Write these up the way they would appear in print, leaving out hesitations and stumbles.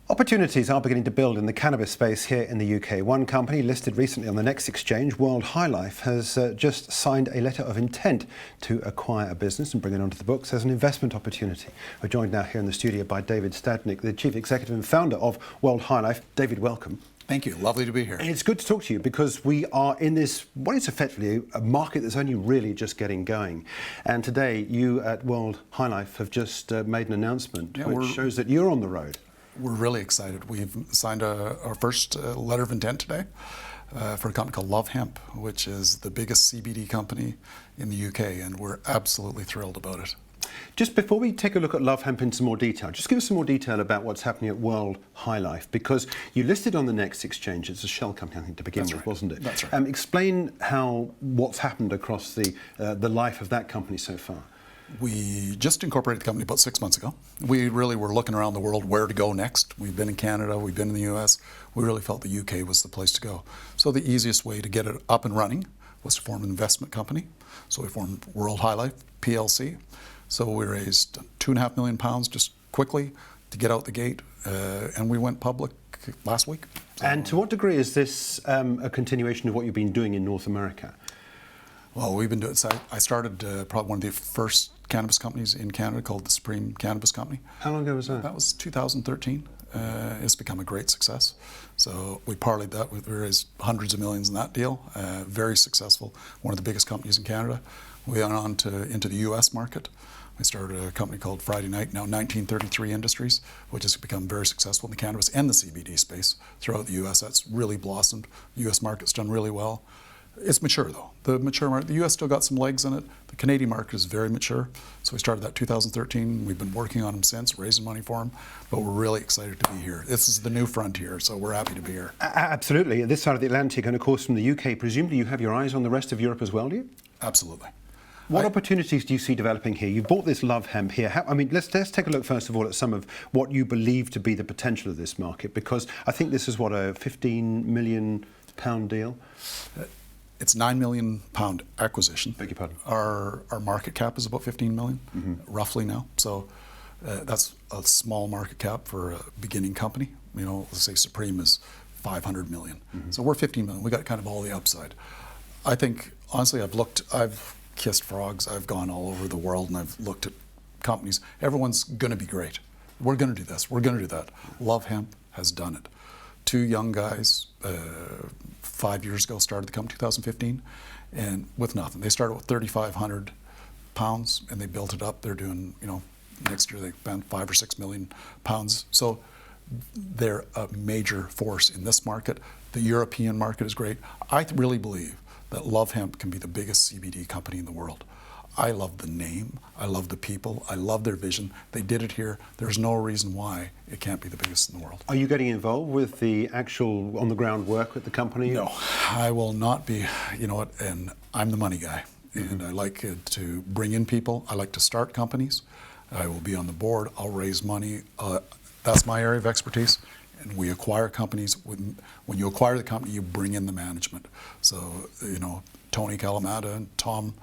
Opportunities are beginning to build in the cannabis space here in the UK. One company listed recently on the next exchange, World High Life, has just signed a letter of intent to acquire a business and bring it onto the books as an investment opportunity. We're joined now here in the studio by David Stadnyk, the Chief Executive and Founder of World High Life. David, welcome. Thank you. Lovely to be here. And it's good to talk to you because we are in this, what is effectively a market that's only really just getting going. And today, you at World High Life have just made an announcement which shows that you're on the road. We're really excited. We've signed our first letter of intent today for a company called Love Hemp, which is the biggest CBD company in the UK, and we're absolutely thrilled about it. Just before we take a look at Love Hemp in some more detail, just give us some more detail about what's happening at World High Life, because you listed on the next exchange, it's a shell company, I think, to begin with, right. wasn't it? That's right. Explain what's happened across the life of that company so far. We just incorporated the company about 6 months ago. We really were looking around the world where to go next. We've been in Canada, we've been in the US. We really felt the UK was the place to go. So the easiest way to get it up and running was to form an investment company. So we formed World High Life, PLC. So we raised £2.5 million just quickly to get out the gate, and we went public last week. And to what degree is this a continuation of what you've been doing in North America? Well, we've been doing. So I started probably one of the first cannabis companies in Canada called the Supreme Cannabis Company. How long ago was that? That was 2013. It's become a great success. So we parlayed that. We raised hundreds of millions in that deal. Very successful. One of the biggest companies in Canada. We went on into the U.S. market. We started a company called Friday Night, now 1933 Industries, which has become very successful in the cannabis and the CBD space throughout the U.S. That's really blossomed. The U.S. market's done really well. It's mature, though. The mature market, the U.S. still got some legs in it. The Canadian market is very mature. So we started that 2013. We've been working on them since, raising money for them. But we're really excited to be here. This is the new frontier, so we're happy to be here. Absolutely. This side of the Atlantic, and of course from the UK, presumably you have your eyes on the rest of Europe as well, do you? Absolutely. What opportunities do you see developing here? You've bought this Love Hemp here. Let's take a look first of all at some of what you believe to be the potential of this market, because I think this is, what, a £15 million deal? It's £9 million acquisition. Beg your pardon. Our market cap is about 15 million, roughly now. So that's a small market cap for a beginning company. You know, let's say Supreme is 500 million. So we're 15 million. We got kind of all the upside. I think, honestly, I've kissed frogs. I've gone all over the world and I've looked at companies. Everyone's going to be great. We're going to do this. We're going to do that. Love Hemp has done it. Two young guys, 5 years ago, started the company, 2015, and with nothing. They started with £3,500 and they built it up. They're doing, next year they spend £5 or £6 million. So they're a major force in this market. The European market is great. I really believe that Love Hemp can be the biggest CBD company in the world. I love the name, I love the people, I love their vision. They did it here. There's no reason why it can't be the biggest in the world. Are you getting involved with the actual on-the-ground work with the company? No, I will not be. You know what, and I'm the money guy. And I like to bring in people. I like to start companies. I will be on the board. I'll raise money. That's my area of expertise. And we acquire companies. When you acquire the company, you bring in the management. So, Tony Calamata and Tom,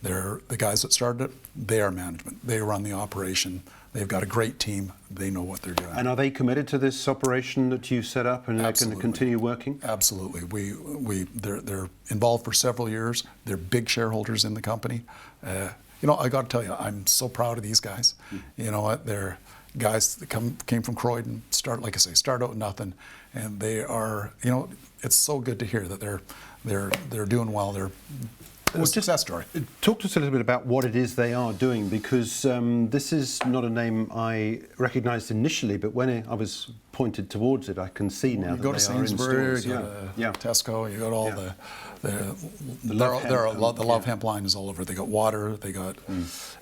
they're the guys that started it. They are management. They run the operation. They've got a great team. They know what they're doing. And are they committed to this operation that you set up and they're going to continue working? Absolutely. They're involved for several years. They're big shareholders in the company. I got to tell you, I'm so proud of these guys. You know what? They're guys that came from Croydon, start out with nothing, and they are. It's so good to hear that they're doing well. They're a success story. Talk to us a little bit about what it is they are doing, because this is not a name I recognised initially, but when I was pointed towards it, I can see now that they are in stores. You go to Sainsbury, you go to Tesco, you got all the Love Hemp line is all over. They got water, they got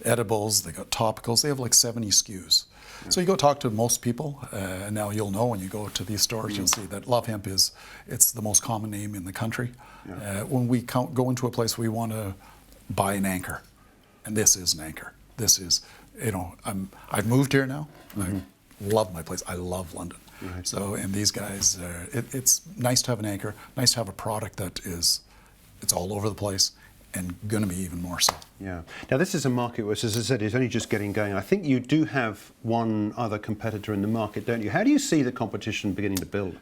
edibles, they got topicals. They have like 70 SKUs. So you go talk to most people, and now you'll know when you go to these stores, you'll see that Love Hemp it's the most common name in the country. When we go into a place, we want to buy an anchor, and this is an anchor. This is, I've moved here now. I love my place. I love London. Right. So, and these guys, it's nice to have an anchor, nice to have a product that it's all over the place, and going to be even more so. Yeah. Now this is a market which, as I said, is only just getting going. I think you do have one other competitor in the market, don't you? How do you see the competition beginning to build?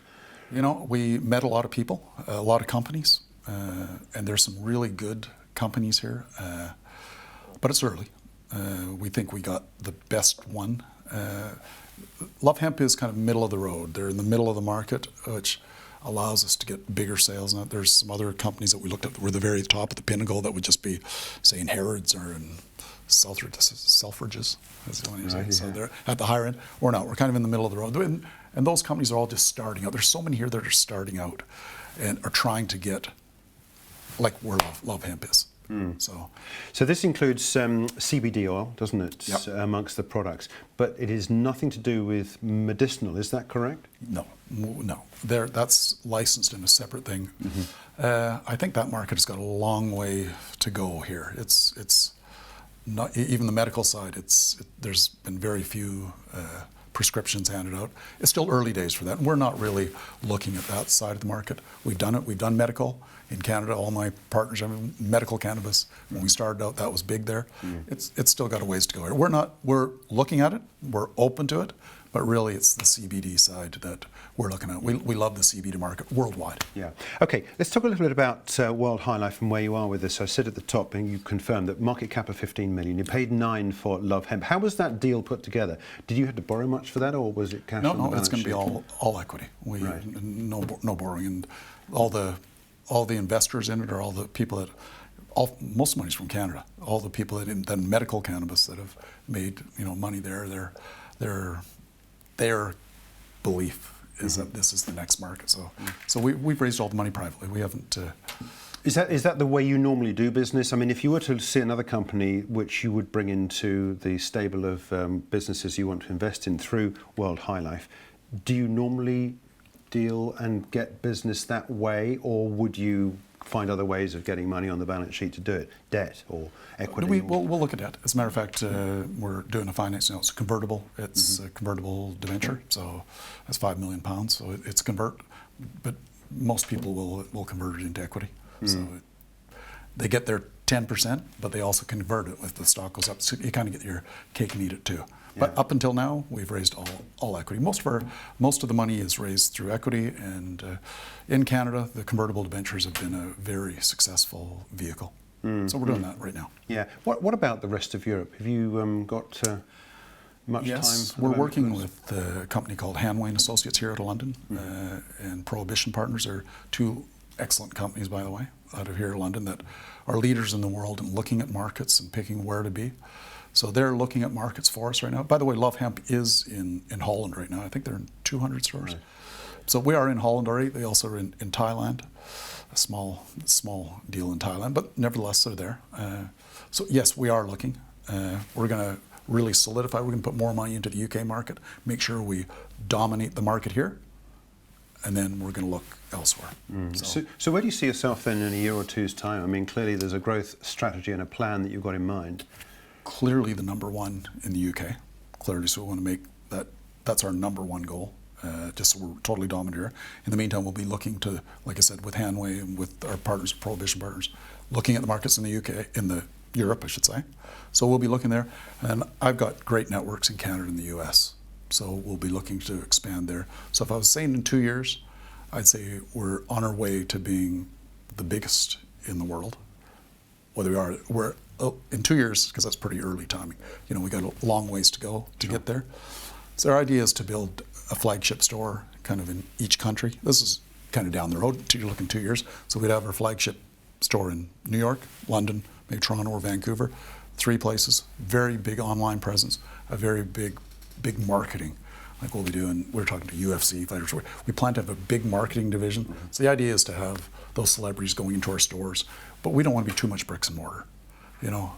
You know, we met a lot of people, a lot of companies, and there's some really good companies here, but it's early. We think we got the best one. Love Hemp is kind of middle of the road. They're in the middle of the market, which allows us to get bigger sales. Now, there's some other companies that we looked at that were the very top of the pinnacle that would just be, say, in Harrods or in Selfridges. That's the one you say. Right, yeah. So they're at the higher end. We're not. We're kind of in the middle of the road. And those companies are all just starting out. There's so many here that are starting out and are trying to get like where Love Hemp is. So this includes CBD oil, doesn't it, Yep. amongst the products? But it is nothing to do with medicinal, is that correct? No. That's licensed in a separate thing. I think that market has got a long way to go here. It's not even the medical side. There's been very few prescriptions handed out. It's still early days for that, and we're not really looking at that side of the market. We've done it. We've done medical in Canada. All my partners, medical cannabis. When we started out, that was big there. It's still got a ways to go. We're looking at it. We're open to it, but really it's the CBD side that we're looking at. We love the CBD market worldwide. Yeah. Okay, let's talk a little bit about World High Life and where you are with this. I said at the top, and you confirmed that market cap of 15 million. You paid 9 for Love Hemp. How was that deal put together? Did you have to borrow much for that, or was it cash on the balance it's going to be sheet? all equity. Right. No borrowing, and all the investors in it are all the people that. Most money's from Canada. All the people that in medical cannabis that have made money there. Their belief is that this is the next market. So we've raised all the money privately. We haven't. Is that the way you normally do business? I mean, if you were to see another company which you would bring into the stable of businesses you want to invest in through World High Life, do you normally deal and get business that way, or would you find other ways of getting money on the balance sheet to do it, debt or equity? We'll look at debt. As a matter of fact, we're doing a finance now. It's convertible. It's a convertible debenture, so that's £5 million. So it's convert, but most people will convert it into equity. So they get their 10%, but they also convert it if the stock goes up. So you kind of get your cake and eat it too. But up until now, we've raised all equity. Most of the money is raised through equity, and in Canada, the convertible debentures have been a very successful vehicle. So we're doing that right now. Yeah. What about the rest of Europe? Have you got much time? Yes, we're working with a company called Hanway & Associates here out of London, and Prohibition Partners are two excellent companies, by the way, out of here in London that are leaders in the world in looking at markets and picking where to be. So they're looking at markets for us right now. By the way, Love Hemp is in Holland right now. I think they're in 200 stores. Right. So we are in Holland already. They also are in Thailand, a small deal in Thailand, but nevertheless they're there. So yes, we are looking. We're going to really solidify. We're going to put more money into the UK market, make sure we dominate the market here, and then we're going to look elsewhere. So where do you see yourself then in a year or two's time? I mean, clearly there's a growth strategy and a plan that you've got in mind. Clearly the number one in the UK. Clearly, so we want to make that's our number one goal. Just so we're totally dominant here. In the meantime, we'll be looking to, like I said, with Hanway and with our partners, Prohibition Partners, looking at the markets in the UK, Europe, I should say. So we'll be looking there. And I've got great networks in Canada and the US. So we'll be looking to expand there. So if I was saying in 2 years, I'd say we're on our way to being the biggest in the world. We're in 2 years, because that's pretty early timing. We got a long ways to go to get there. So our idea is to build a flagship store kind of in each country. This is kind of down the road. You're looking 2 years. So we'd have our flagship store in New York, London, maybe Toronto or Vancouver. 3 places, very big online presence, a very big marketing. Like we'll be doing, we're talking to UFC fighters. We plan to have a big marketing division. So the idea is to have those celebrities going into our stores, but we don't want to be too much bricks and mortar.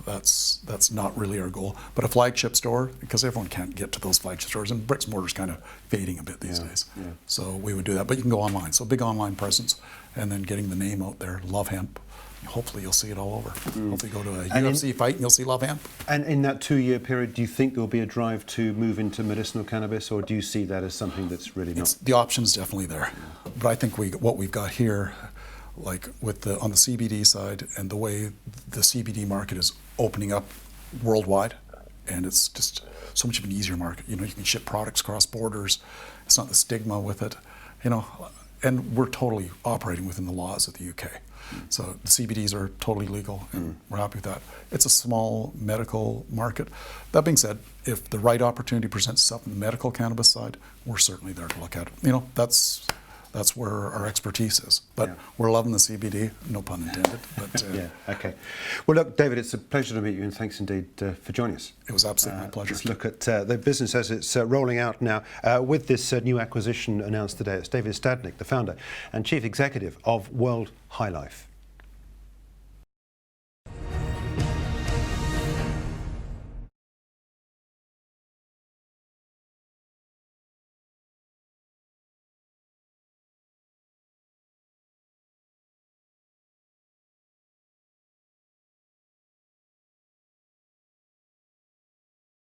That's not really our goal. But a flagship store, because everyone can't get to those flagship stores, and bricks and mortar's kind of fading a bit these days. Yeah. So we would do that, but you can go online. So big online presence, and then getting the name out there, Love Hemp. Hopefully you'll see it all over. Hopefully go to a UFC fight and you'll see Love Hemp. And in that 2-year period, do you think there'll be a drive to move into medicinal cannabis, or do you see that as something that's really not? The option's definitely there. But I think what we've got here, like on the CBD side and the way the CBD market is opening up worldwide, and it's just so much of an easier market. You know, you can ship products across borders. It's not the stigma with it, you know, and we're totally operating within the laws of the UK. So the CBDs are totally legal, and we're happy with that. It's a small medical market. That being said, if the right opportunity presents itself on the medical cannabis side, we're certainly there to look at it. You know, that's where our expertise is. But we're loving the CBD, no pun intended. But yeah, okay. Well, look, David, it's a pleasure to meet you, and thanks indeed for joining us. It was absolutely my pleasure. Let's look at the business as it's rolling out now with this new acquisition announced today. It's David Stadnyk, the founder and chief executive of World High Life.